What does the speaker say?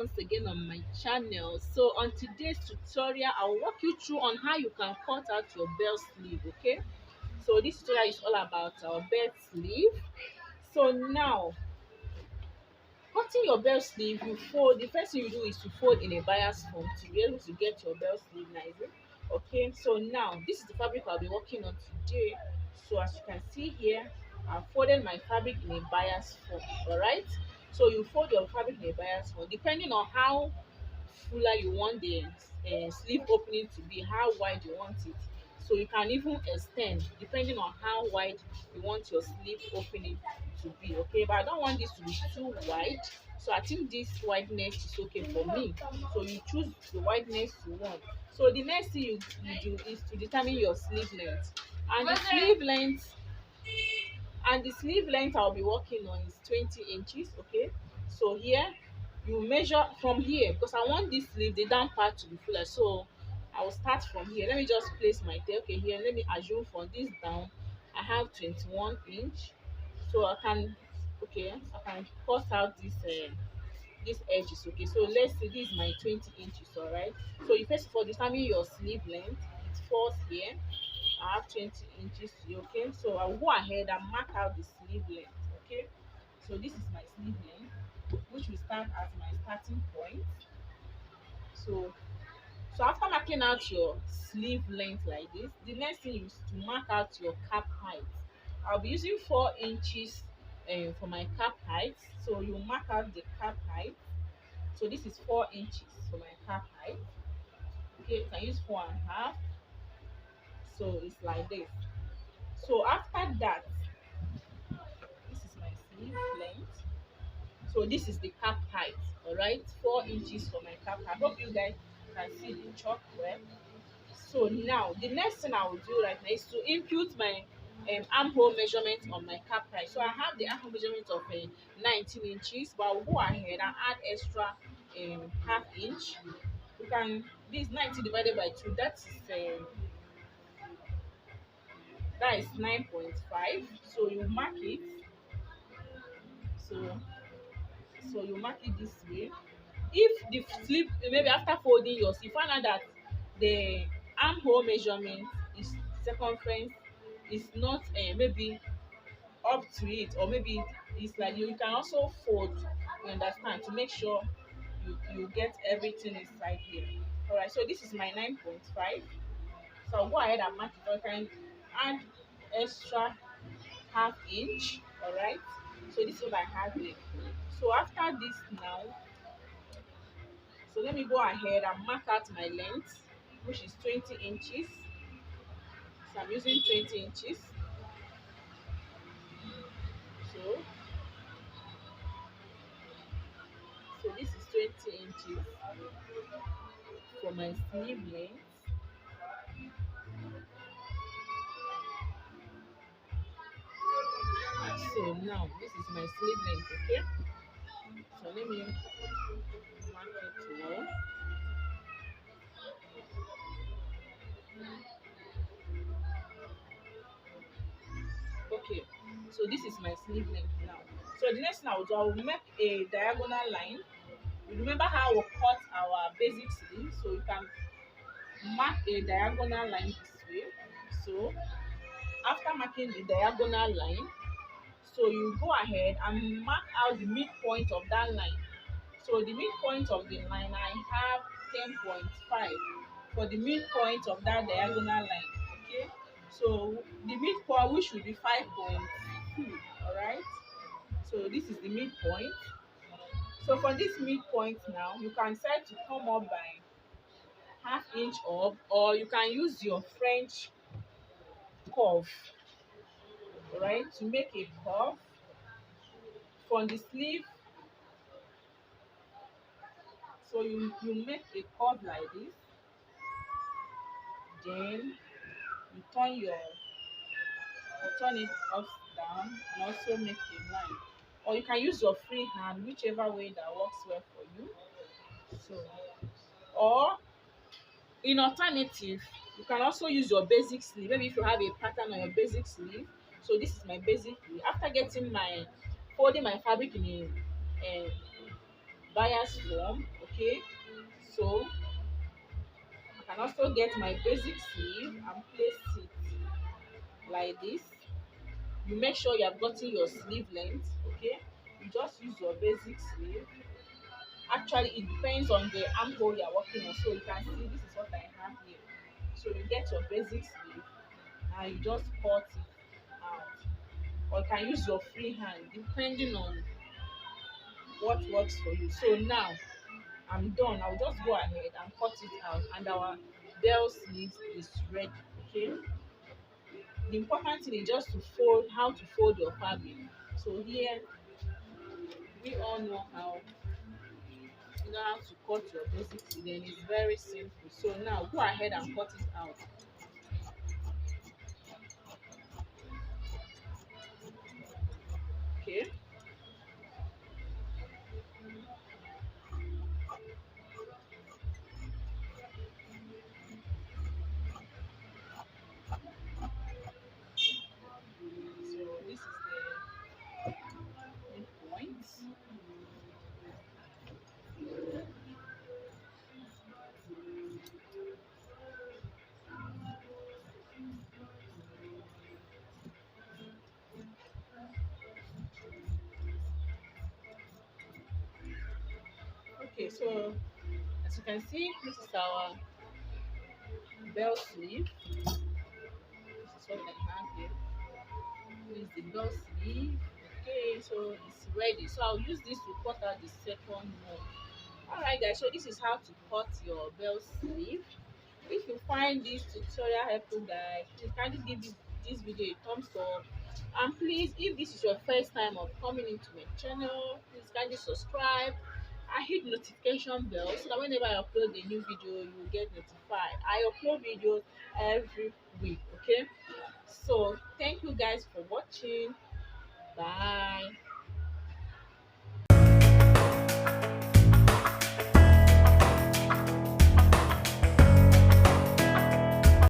once again on my channel. So on today's tutorial, I'll walk you through on how you can cut out your belt sleeve. Okay, so this tutorial is all about our belt sleeve. So now, cutting your belt sleeve, you fold. The first thing you do is to fold in a bias form to be able to get your belt sleeve nicely. Okay, so now this is the fabric I'll be working on today. So as you can see here, I've folded my fabric in a bias form. All right, so you fold your fabric in a bias form depending on how fuller you want the sleeve opening to be, how wide you want it. So you can even extend depending on how wide you want your sleeve opening to be. Okay, but I don't want this to be too wide, so I think this wideness is okay for me. So you choose the wideness you want. So the next thing you do is to determine your sleeve length, and the sleeve length I'll be working on is 20 inches. Okay, so here you measure from here because I want this sleeve, the down part, to be fuller. So I will start from here. Let me just place my tape. Okay, here, let me assume from this down I have 21 inch. So I can, okay, I can cut out this edges. Okay, so let's say this is my 20 inches. All right, so you first of all determine your sleeve length. It falls here. I have 20 inches. Okay, so I'll go ahead and mark out the sleeve length. Okay, so this is my sleeve length, which will start as my starting point. So so after marking out your sleeve length like this, the next thing is to mark out your cap height. I'll be using 4 inches for my cap height. So you mark out the cap height. So this is 4 inches for my cap height. Okay, you can use 4.5. So it's like this. So after that, this is my sleeve length. So this is the cap height. All right, 4 inches for my cap height. I hope you guys can see the chalk well. So now the next thing I will do right now is to input my armhole measurement on my cap height. So I have the armhole measurement of 19 inches, but I'll go ahead and add extra half inch. You can, this 90 divided by 2, that is 9.5. So you mark it. So you mark it this way. If the sleeve, maybe after folding yours, you find out that the armhole measurement is circumference is not maybe up to it, or maybe it's like you can also fold, you understand, to make sure you get everything inside here. All right, so this is my 9.5. So I'll go ahead and mark it. I can add extra half inch. All right, so this is what I have here. So after this now, so let me go ahead and mark out my length, which is 20 inches. So I'm using 20 inches. So, so this is 20 inches for my sleeve length. So now this is my sleeve length. Okay. So let me mark it well. Okay. So this is my sleeve length now. So the next thing I will do, I will make a diagonal line. You remember how we cut our basic sleeve? So you can mark a diagonal line this way. So after marking the diagonal line, so you go ahead and mark out the midpoint of that line. So the midpoint of the line, I have 10.5 for the midpoint of that diagonal line. Okay, so the midpoint, which should be 5.2. All right, so this is the midpoint. So for this midpoint now, you can decide to come up by half inch up, or you can use your French curve, right, to make a curve from the sleeve. So you make a curve like this, then you turn it up down, and also make a line. Or you can use your free hand, whichever way that works well for you. So, or in alternative, you can also use your basic sleeve. Maybe if you have a pattern on your basic sleeve. So this is my basic sleeve. After getting my folding my fabric in a buyer's form. Okay, so I can also get my basic sleeve and place it like this. You make sure you have gotten your sleeve length. Okay, you just use your basic sleeve. Actually, it depends on the armhole you are working on. So you can see this is what I have here. So you get your basic sleeve and you just cut it out, or you can use your free hand depending on what works for you. So now I'm done. I'll just go ahead and cut it out, and our bell sleeve is ready. Okay, the important thing is just to fold, how to fold your fabric. So here we all know how, you know how to cut your basic sleeve, then it's very simple. So now go ahead and cut it out. Okay, so this is the midpoint. Okay, so as you can see, this is our bell sleeve. This is what I have here. This is the bell sleeve. Okay, so it's ready. So I'll use this to cut out the second one. Alright guys, so this is how to cut your bell sleeve. If you find this tutorial helpful guys, please kindly give this video a thumbs up, and please, if this is your first time of coming into my channel, please kindly subscribe and hit notification bell so that whenever I upload a new video you will get notified. I upload videos every week. Okay, so thank you guys for watching. Bye.